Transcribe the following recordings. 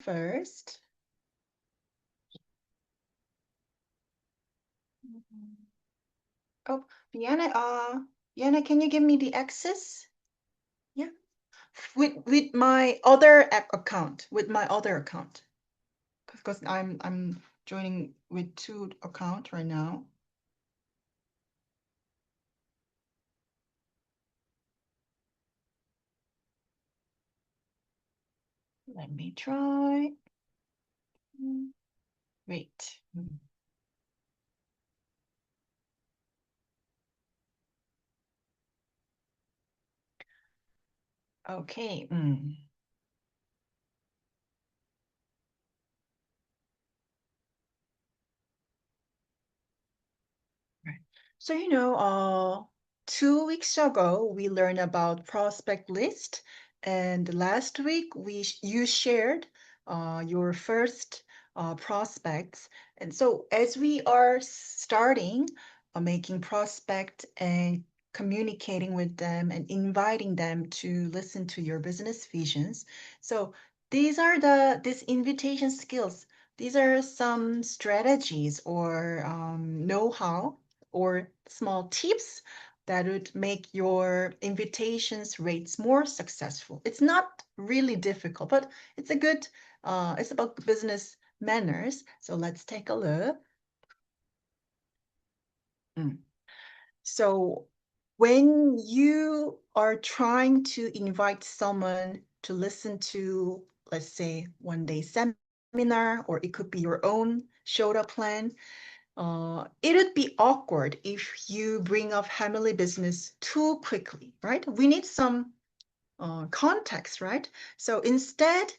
first. Oh, Vienna, can you give me the access? Yeah. With my other account, because I'm joining with two account right now. Let me try. Wait. Okay. Right. So, 2 weeks ago, we learned about prospect list, and last week you shared your first prospects. And so, as we are starting making prospect and communicating with them and inviting them to listen to your business visions, so these invitation skills. These are some strategies or know-how or small tips that would make your invitations rates more successful. It's not really difficult, but it's about business manners. So let's take a look. Mm. So when you are trying to invite someone to listen to, let's say, 1 day seminar, or it could be your own showed up plan, it would be awkward if you bring up family business too quickly, right? We need some context, right? So instead,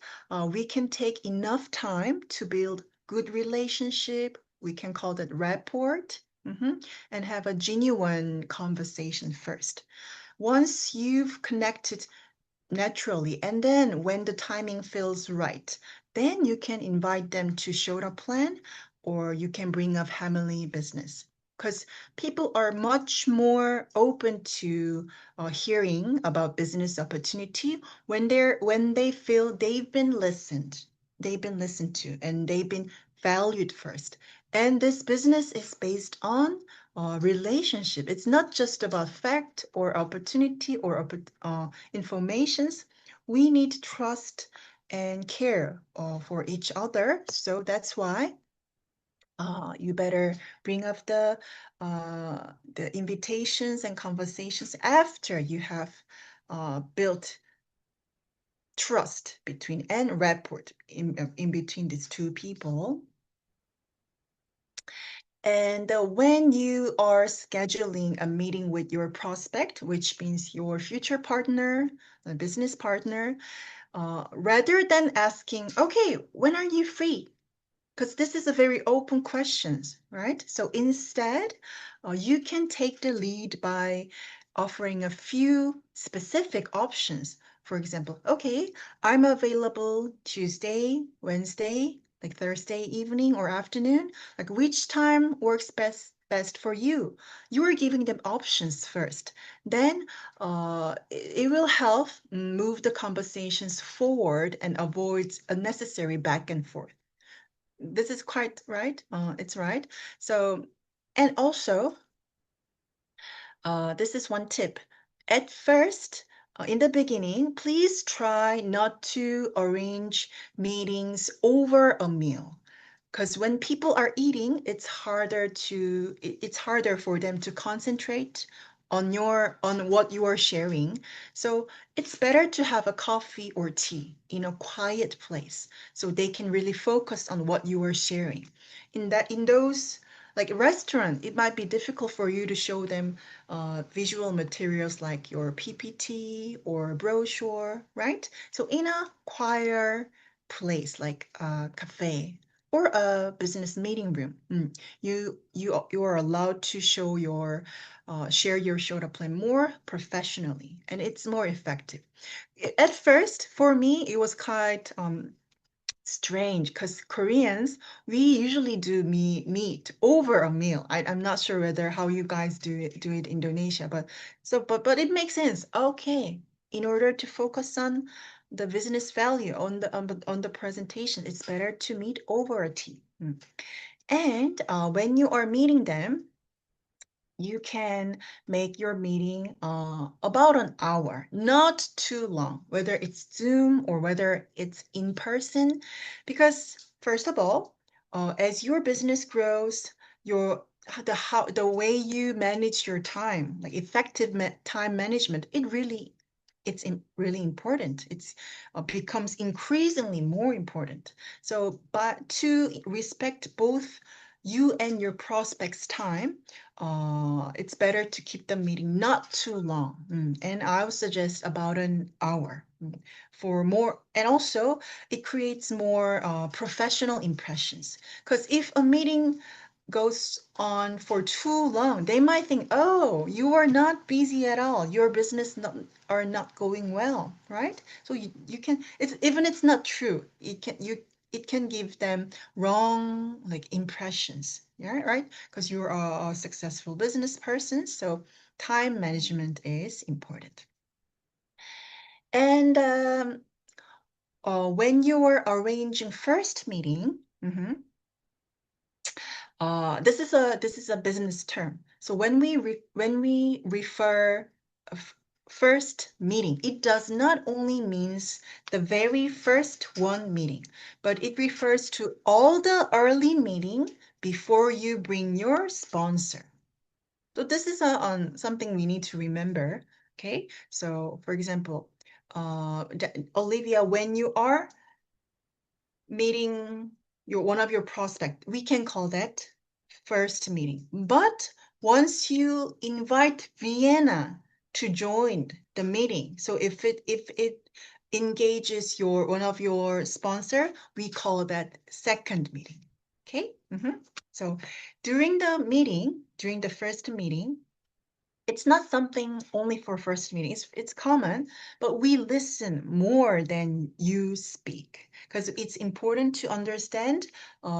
we can take enough time to build good relationship. We can call that rapport, and have a genuine conversation first. Once you've connected naturally, and then when the timing feels right, then you can invite them to show the plan, or you can bring up family business. Because people are much more open to hearing about business opportunity when they feel they've been listened to, and they've been valued first. And this business is based on relationship. It's not just about fact or opportunity or informations. We need trust and care for each other. So that's why you better bring up the invitations and conversations after you have built trust between and rapport in between these two people. And when you are scheduling a meeting with your prospect, which means your future partner, a business partner, rather than asking, okay, when are you free? Because this is a very open questions, right? So instead, you can take the lead by offering a few specific options. For example, okay, I'm available Tuesday, Wednesday, like Thursday evening or afternoon. Like which time works best for you? You are giving them options first. Then it will help move the conversations forward and avoid unnecessary back and forth. This is quite right. It's right. So, and also, this is one tip. At first, in the beginning, please try not to arrange meetings over a meal. Because when people are eating, it's harder for them to concentrate on what you are sharing. So it's better to have a coffee or tea in a quiet place so they can really focus on what you are sharing. In those like restaurant, it might be difficult for you to show them visual materials like your PPT or brochure, right? So in a quiet place like a cafe or a business meeting room, you are allowed to share your show to play more professionally, and it's more effective. At first, for me, it was quite strange because Koreans, we usually do meet over a meal. I'm not sure whether how you guys do it in Indonesia, but it makes sense. Okay, in order to focus on the business value on the presentation, it's better to meet over a tea. And when you are meeting them, you can make your meeting about an hour, not too long, whether it's Zoom or whether it's in person. Because first of all, as your business grows, your the way you manage your time, like effective time management, really important. It's becomes increasingly more important. So, but to respect both you and your prospects' time, it's better to keep the meeting not too long. And I would suggest about an hour for more. And also, it creates more professional impressions. Because if a meeting goes on for too long, they might think, oh, you are not busy at all. Your business are not going well, right? So you can, it's, even it's not true, it can give them wrong like impressions, yeah, right? Because you're a successful business person, so time management is important. And when you are arranging first meeting, this is a business term. So when we refer first meeting, it does not only means the very first one meeting, but it refers to all the early meeting before you bring your sponsor. So this is something we need to remember. Okay, so for example, Olivia, when you are meeting one of your prospect, we can call that first meeting. But once you invite Vienna to join the meeting, so if it engages one of your sponsor, we call that second meeting. Okay. So during the first meeting, it's not something only for first meeting. It's common, but we listen more than you speak because it's important to understand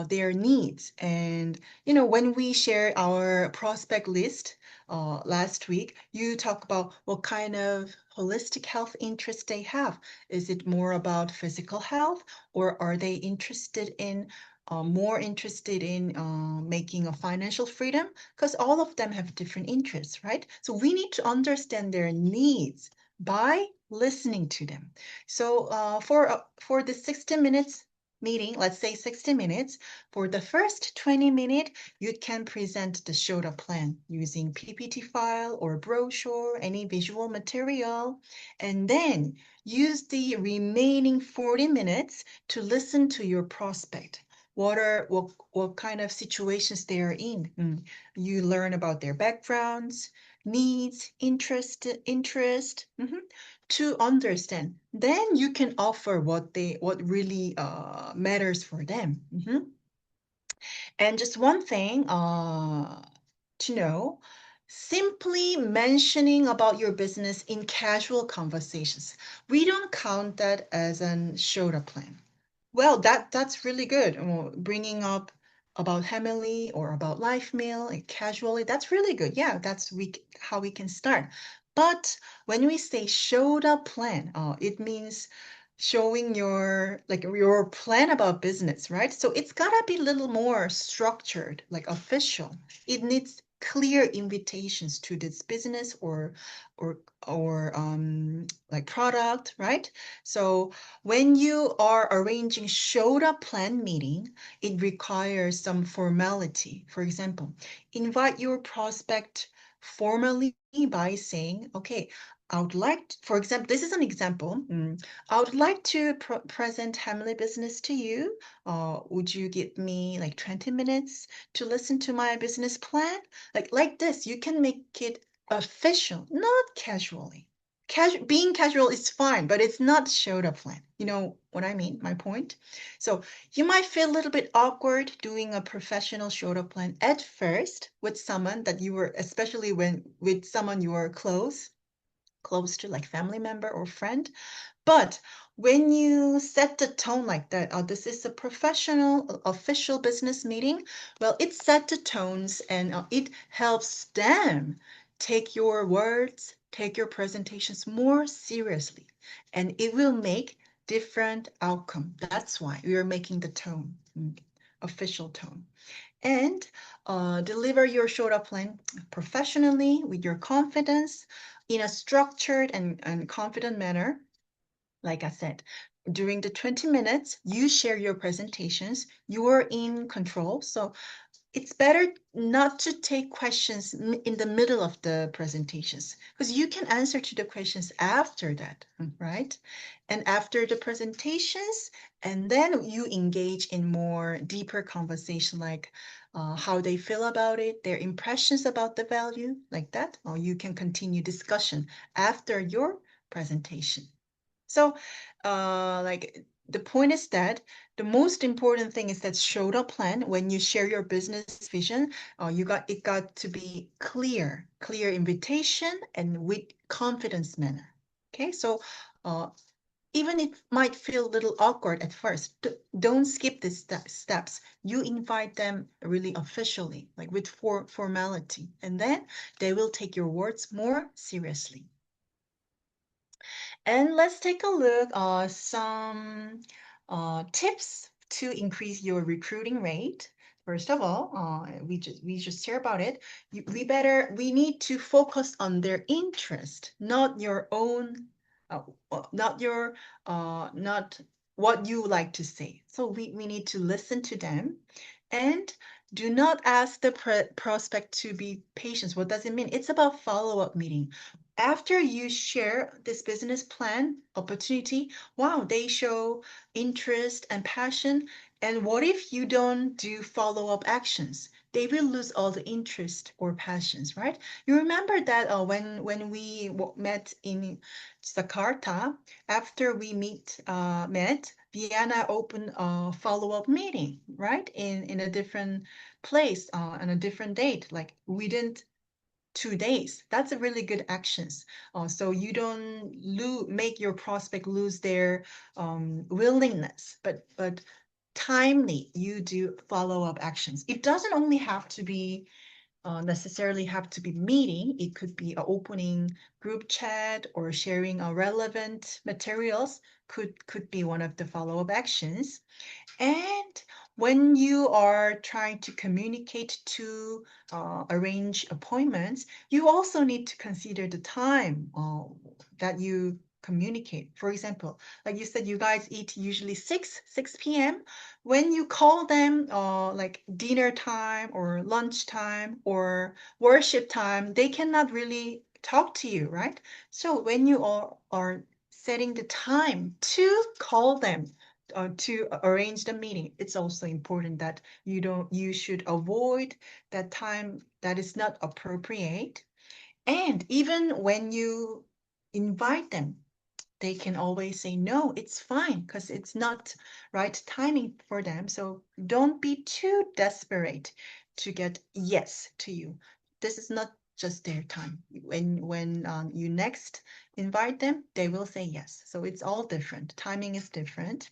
their needs. And when we share our prospect list last week, you talk about what kind of holistic health interests they have. Is it more about physical health, or are they more interested in making a financial freedom? Because all of them have different interests, right? So we need to understand their needs by listening to them. So for the 60 minutes meeting, let's say 60 minutes, for the first 20 minutes, you can present the Shoda plan using PPT file or brochure, any visual material, and then use the remaining 40 minutes to listen to your prospect. What kind of situations they are in. You learn about their backgrounds, needs, interest, to understand. Then you can offer what really matters for them. And just one thing to know, simply mentioning about your business in casual conversations, we don't count that as an Shoda plan. Well, that's really good. Bringing up about family or about life meal and casually, that's really good. Yeah, that's how we can start. But when we say showed up plan, it means showing your plan about business, right? So it's gotta be a little more structured, like official. It needs clear invitations to this business or like product, right? So when you are arranging showed up plan meeting, it requires some formality. For example, invite your prospect formally by saying, okay, I would like, for example, this is an example. I would like to present Hamlet Business to you. Would you give me like 20 minutes to listen to my business plan? Like this, you can make it official, not casually. Being casual is fine, but it's not showed up plan. You know what I mean, my point? So you might feel a little bit awkward doing a professional showed up plan at first with someone that you were, especially when with someone you are close to, like family member or friend. But when you set the tone like that, this is a professional, official business meeting, well, it set the tones and it helps them take your words, take your presentations more seriously. And it will make different outcome. That's why we are making the tone, official tone. And deliver your short-up plan professionally with your confidence in a structured and confident manner. Like I said, during the 20 minutes, you share your presentations, you are in control. So it's better not to take questions in the middle of the presentations because you can answer to the questions after that, right? And after the presentations, and then you engage in more deeper conversation like how they feel about it, their impressions about the value, like that. Or you can continue discussion after your presentation. So, like the point is that the most important thing is that showed up plan when you share your business vision, it got to be clear invitation and with confidence manner. Okay, so even it might feel a little awkward at first, don't skip these steps. You invite them really officially, like with formality, and then they will take your words more seriously. And let's take a look at some tips to increase your recruiting rate. First of all, we just hear about it. We need to focus on their interest, not your own, not your, not what you like to say. So we need to listen to them, and do not ask the prospect to be patient. What does it mean? It's about follow-up meeting after you share this business plan opportunity, wow, they show interest and passion. And what if you don't do follow-up actions? They will lose all the interest or passions, right? You remember that when we met in Jakarta, after we met, Vienna opened a follow-up meeting, right? In a different place, on a different date. Like we didn't 2 days. That's a really good actions. So you don't make your prospect lose their willingness, but timely you do follow-up actions. It doesn't only have to be necessarily have to be meeting. It could be opening group chat or sharing relevant materials could be one of the follow-up actions. And when you are trying to communicate to arrange appointments, you also need to consider the time that you communicate. For example, like you said, you guys eat usually 6 p.m. When you call them like dinner time or lunch time or worship time, they cannot really talk to you, right? So when you are setting the time to call them to arrange the meeting, it's also important that you should avoid that time that is not appropriate. And even when you invite them, they can always say no, it's fine because it's not right timing for them. So don't be too desperate to get yes to you. This is not just their time. When you next invite them, they will say yes. So it's all different. Timing is different.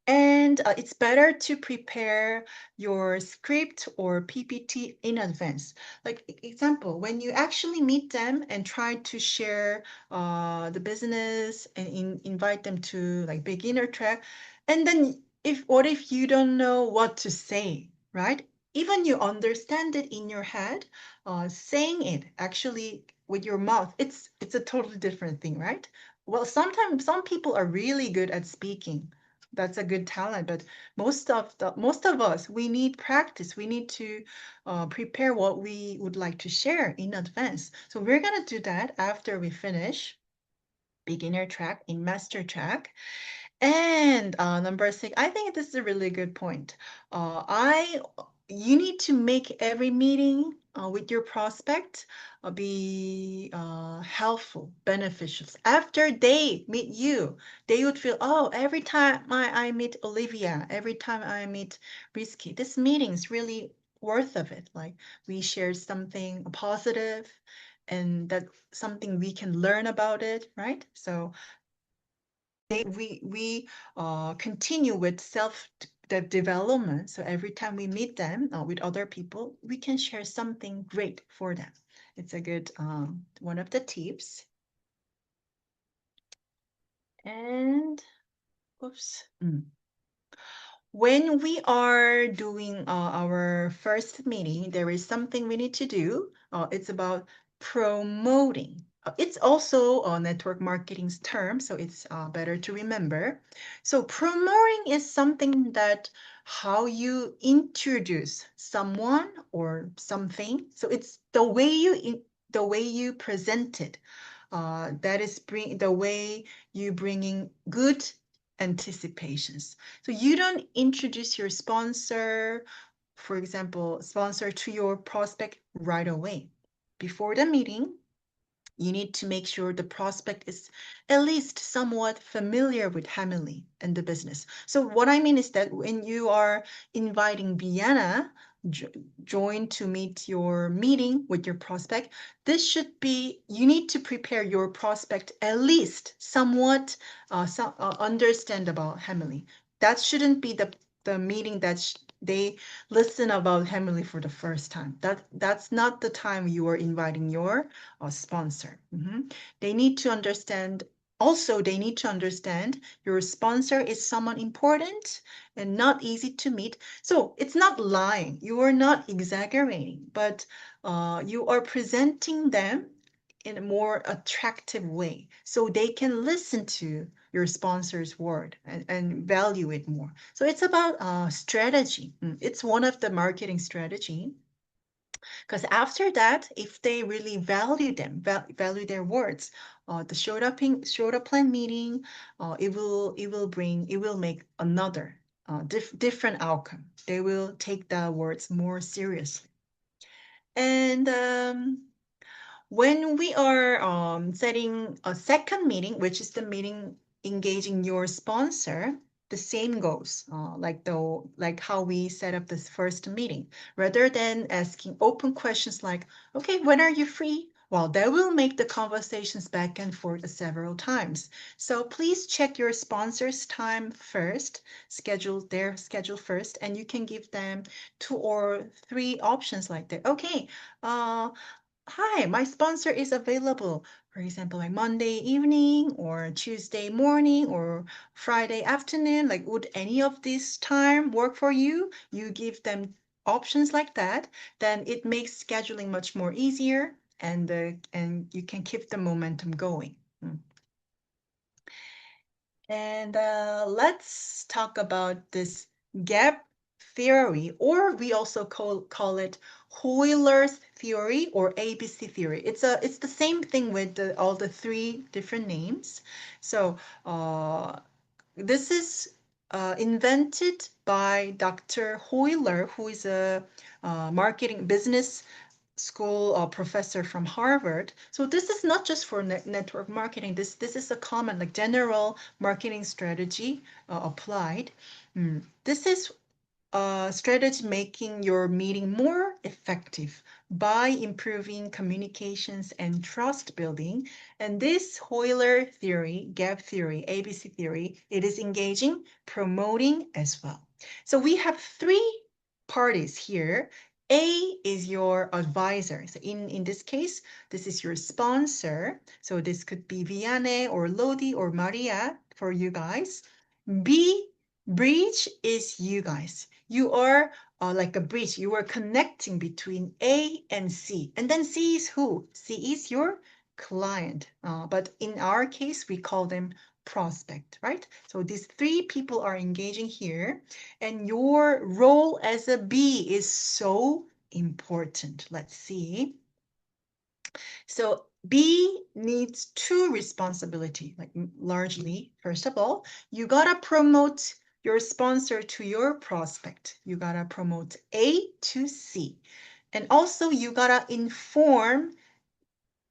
And it's better to prepare your script or PPT in advance. Like example, when you actually meet them and try to share the business and invite them to like beginner track, and then what if you don't know what to say, right? Even you understand it in your head, saying it actually with your mouth, it's a totally different thing, right? Well, sometimes some people are really good at speaking, that's a good talent, but most of us, we need practice. We need to prepare what we would like to share in advance. So we're gonna do that after we finish beginner track in master track. And number 6, I think this is a really good point. I You need to make every meeting with your prospect be helpful, beneficial. After they meet you, they would feel, oh, every time I meet Olivia, every time I meet Risky, this meeting is really worth of it. Like we shared something positive, and that's something we can learn about it, right? So we continue with self development. So every time we meet them with other people, we can share something great for them. It's a good one of the tips. And oops. When we are doing our first meeting, there is something we need to do. It's about promoting. It's also a network marketing's term, so it's better to remember. So promoting is something that how you introduce someone or something. So it's the way you present it. That is the way you bringing good anticipations. So you don't introduce your sponsor, for example, sponsor to your prospect right away. Before the meeting, you need to make sure the prospect is at least somewhat familiar with Hamily and the business. So what I mean is that when you are inviting Vienna join to meet your meeting with your prospect, this should be, you need to prepare your prospect at least somewhat understand about Hamily. That shouldn't be the meeting that they listen about Hamily for the first time. That's not the time you are inviting your sponsor. They need to understand. Also, they need to understand your sponsor is someone important and not easy to meet. So it's not lying. You are not exaggerating, but you are presenting them in a more attractive way so they can listen to your sponsor's word and value it more. So it's about strategy. It's one of the marketing strategy. Because after that, if they really value them, value their words, the showed up plan meeting, it will make another different outcome. They will take the words more seriously. And when we are setting a second meeting, which is the meeting engaging your sponsor, the same goes, like how we set up this first meeting. Rather than asking open questions like, okay, when are you free? Well, that will make the conversations back and forth several times. So please check your sponsor's time first, schedule their schedule first, and you can give them 2 or 3 options like that. Okay, hi, my sponsor is available. For example, like Monday evening or Tuesday morning or Friday afternoon. Like, would any of this time work for you? You give them options like that, then it makes scheduling much more easier and you can keep the momentum going. And let's talk about this gap theory, or we also call it Euler's theory or ABC theory. It's the same thing with all the 3 different names. So this is invented by Dr. Euler, who is a marketing business school professor from Harvard. So this is not just for network marketing. This is a common, like general marketing strategy applied. This is a strategy making your meeting more effective by improving communications and trust building. And this Euler theory, gap theory, ABC theory, it is engaging, promoting as well. So we have 3 parties here. A is your advisor. So in this case, this is your sponsor. So this could be Vianney or Lodi or Maria for you guys. B, bridge is you guys. You are like a bridge. You are connecting between A and C. And then C is who? C is your client. But in our case, we call them prospect, right? So these 3 people are engaging here. And your role as a B is so important. Let's see. So B needs 2 responsibility, like largely. First of all, you gotta promote your sponsor to your prospect. You gotta promote A to C. And also you gotta inform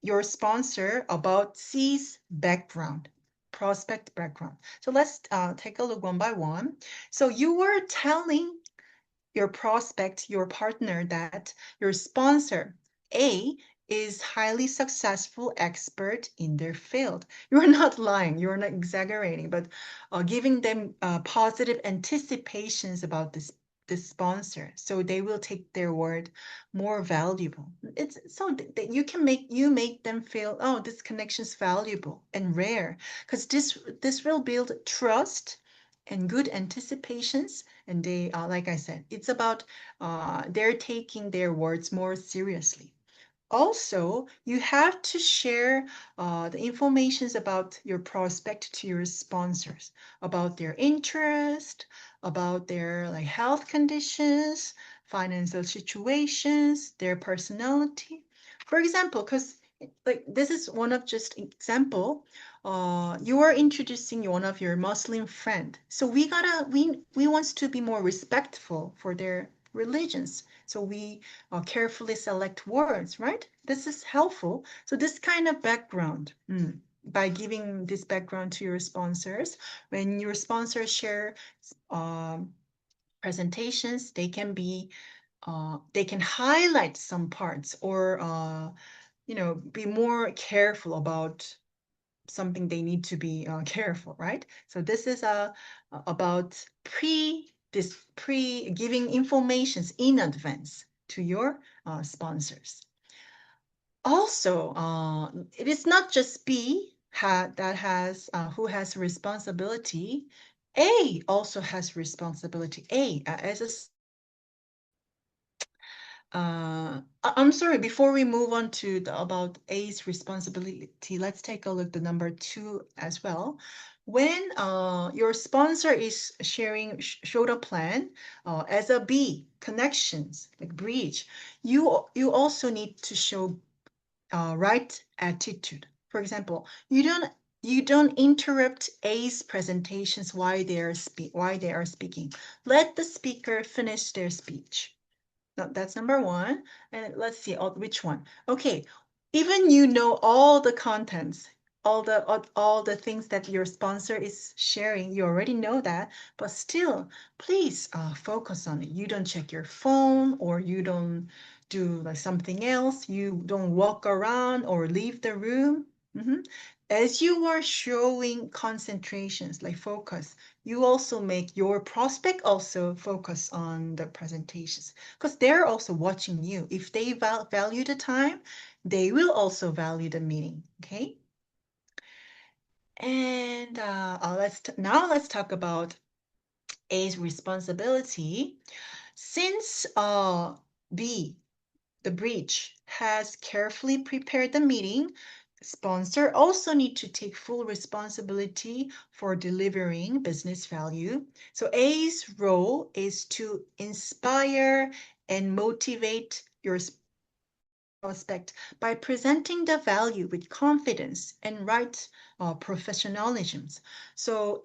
your sponsor about C's background, prospect background. So let's take a look one by one. So you were telling your prospect, your partner, that your sponsor, A, is highly successful expert in their field. You're not lying, you're not exaggerating, but giving them positive anticipations about this the sponsor, so they will take their word more valuable. It's so that you make them feel, oh, this connection is valuable and rare, because this will build trust and good anticipations. And they, like I said, it's about they're taking their words more seriously. Also, you have to share the informations about your prospect to your sponsors, about their interest, about their like health conditions, financial situations, their personality. For example, because like this is one of just example, you are introducing one of your Muslim friend. So we wants to be more respectful for their religions. So we carefully select words, right? This is helpful. So this kind of background, by giving this background to your sponsors, when your sponsors share um, presentations, they can highlight some parts or be more careful about something they need to be careful, right? So this is about pre giving informations in advance to your sponsors. Also, it is not just that has who has responsibility. A also has responsibility. As a I'm sorry, before we move on to about A's responsibility, let's take a look at the number 2 as well. When your sponsor is sharing shoulder plan as a B, connections, like bridge, you also need to show right attitude. For example, you don't interrupt A's presentations while they are speaking. Let the speaker finish their speech. No, that's number 1. And let's see, which one? Okay, even you know all the contents, all the things that your sponsor is sharing, you already know that, but still, please focus on it. You don't check your phone, or you don't do like something else. You don't walk around or leave the room. Mhm. As you are showing concentrations, like focus, you also make your prospect also focus on the presentations, because they're also watching you. If they value the time, they will also value the meeting. Okay. And now let's talk about A's responsibility. Since B, the bridge, has carefully prepared the meeting, sponsor also need to take full responsibility for delivering business value. So A's role is to inspire and motivate your prospect by presenting the value with confidence and right professionalism. So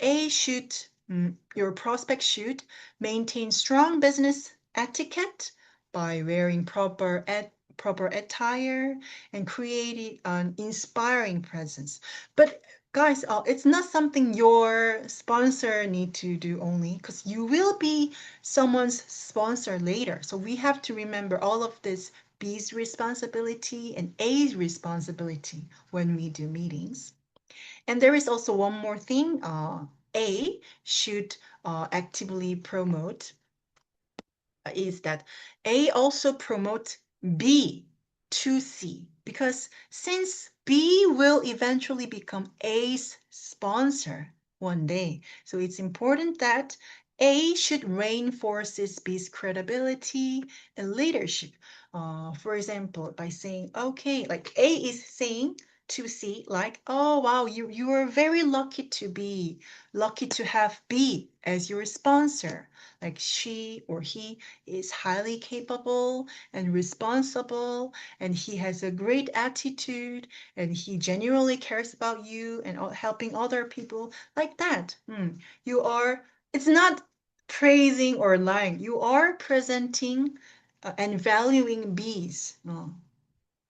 your prospect should maintain strong business etiquette by wearing proper attire and creating an inspiring presence. But guys, it's not something your sponsor need to do only, because you will be someone's sponsor later. So we have to remember all of this B's responsibility and A's responsibility when we do meetings. And there is also one more thing. A should actively promote is that A also promotes B to C, because since B will eventually become A's sponsor one day, so it's important that A should reinforce B's credibility and leadership. For example, by saying, okay, like A is saying to C, like, oh wow, you are very lucky to have B as your sponsor. Like she or he is highly capable and responsible, and he has a great attitude, and he genuinely cares about you and helping other people like that. You are, it's not praising or lying. You are presenting and valuing bees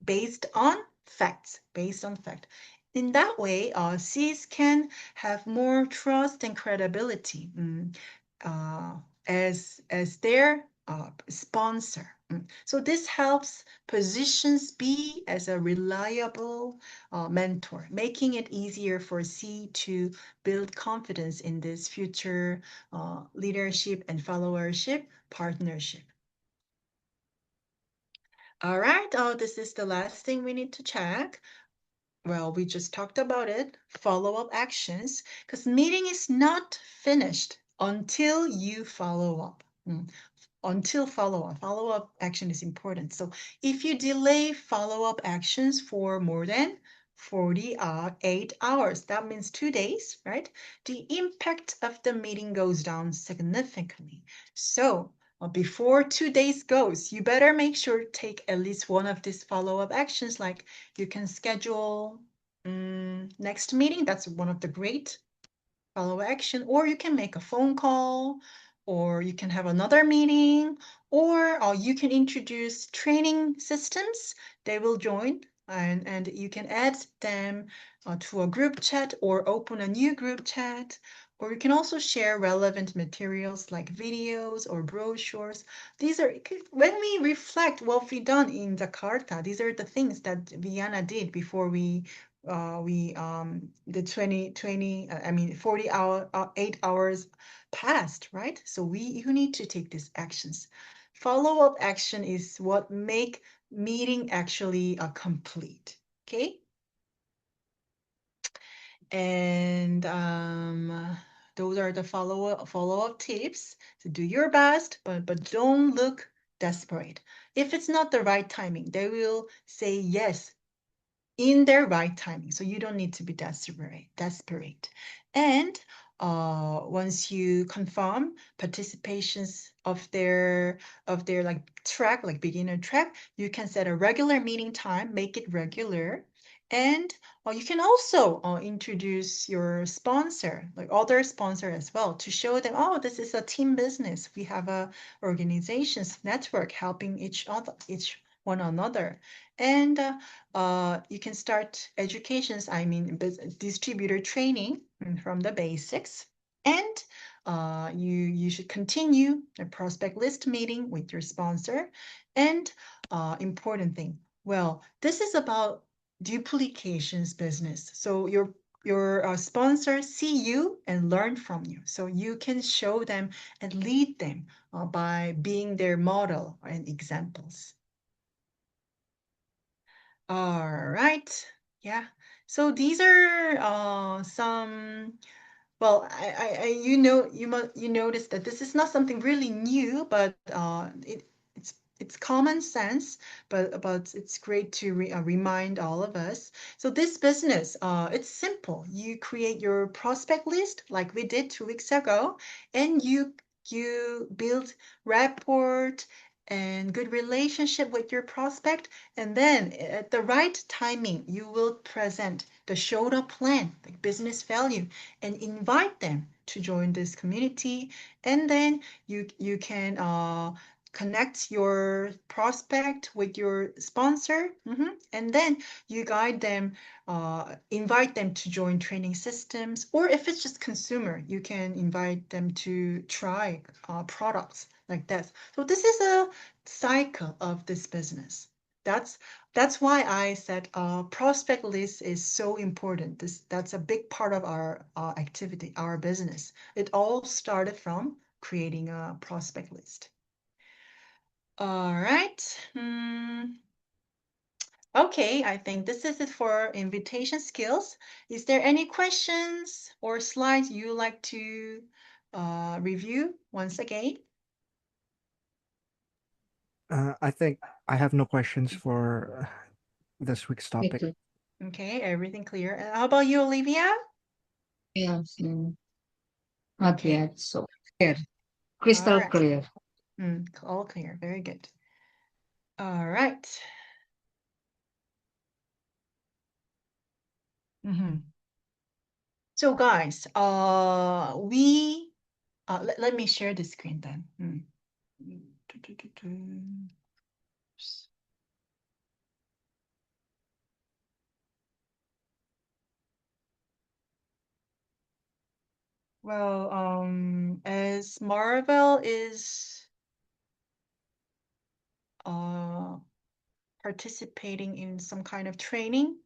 based on fact. In that way, Cs can have more trust and credibility uh, as their sponsor. So this helps positions B as a reliable mentor, making it easier for C to build confidence in this future leadership and followership partnership. All right, this is the last thing we need to check. Well, we just talked about it, follow-up actions, because meeting is not finished until you follow up. Until follow-up. Follow-up action is important. So if you delay follow-up actions for more than 48 hours, that means 2 days, right? The impact of the meeting goes down significantly. So before 2 days goes, you better make sure to take at least one of these follow-up actions, like you can schedule next meeting. That's one of the great follow action, or you can make a phone call, or you can have another meeting, or you can introduce training systems. They will join, and you can add them to a group chat or open a new group chat. Or you can also share relevant materials like videos or brochures. These are, when we reflect what we done in Jakarta, these are the things that Viana did before the 20, I mean 8 hours passed, right? So you need to take these actions. Follow-up action is what make meeting actually complete. Okay. And those are the follow-up tips. So do your best, but don't look desperate. If it's not the right timing, they will say yes in their right timing. So you don't need to be desperate. And once you confirm participations of their like track, like beginner track, you can set a regular meeting time, make it regular. And you can also introduce your sponsor, like other sponsor as well, to show them, oh, this is a team business. We have a organizations network helping each one another. And you can start educations, I mean, distributor training from the basics. And you should continue a prospect list meeting with your sponsor. And important thing, well, this is about duplications business. So your sponsors see you and learn from you. So you can show them and lead them by being their model and examples. All right. Yeah. So these are some, well, you notice that this is not something really new, but it's common sense, but it's great to remind all of us. So this business, it's simple. You create your prospect list like we did 2 weeks ago, and you build rapport and good relationship with your prospect, and then at the right timing, you will present the showed up plan, like business value, and invite them to join this community. And then you can connect your prospect with your sponsor, and then you guide them, invite them to join training systems, or if it's just consumer, you can invite them to try products like that. So this is a cycle of this business. That's why I said prospect list is so important. That's a big part of our activity, our business. It all started from creating a prospect list. All right. Okay, I think this is it for invitation skills. Is there any questions or slides you like to review once again? I think I have no questions for this week's topic. Okay. Okay, everything clear. How about you, Olivia? Yes. Not Okay, yet. So clear. all Crystal right. clear. All clear. Very good. All right. So guys, let me share the screen then. Well, as Marvel is participating in some kind of training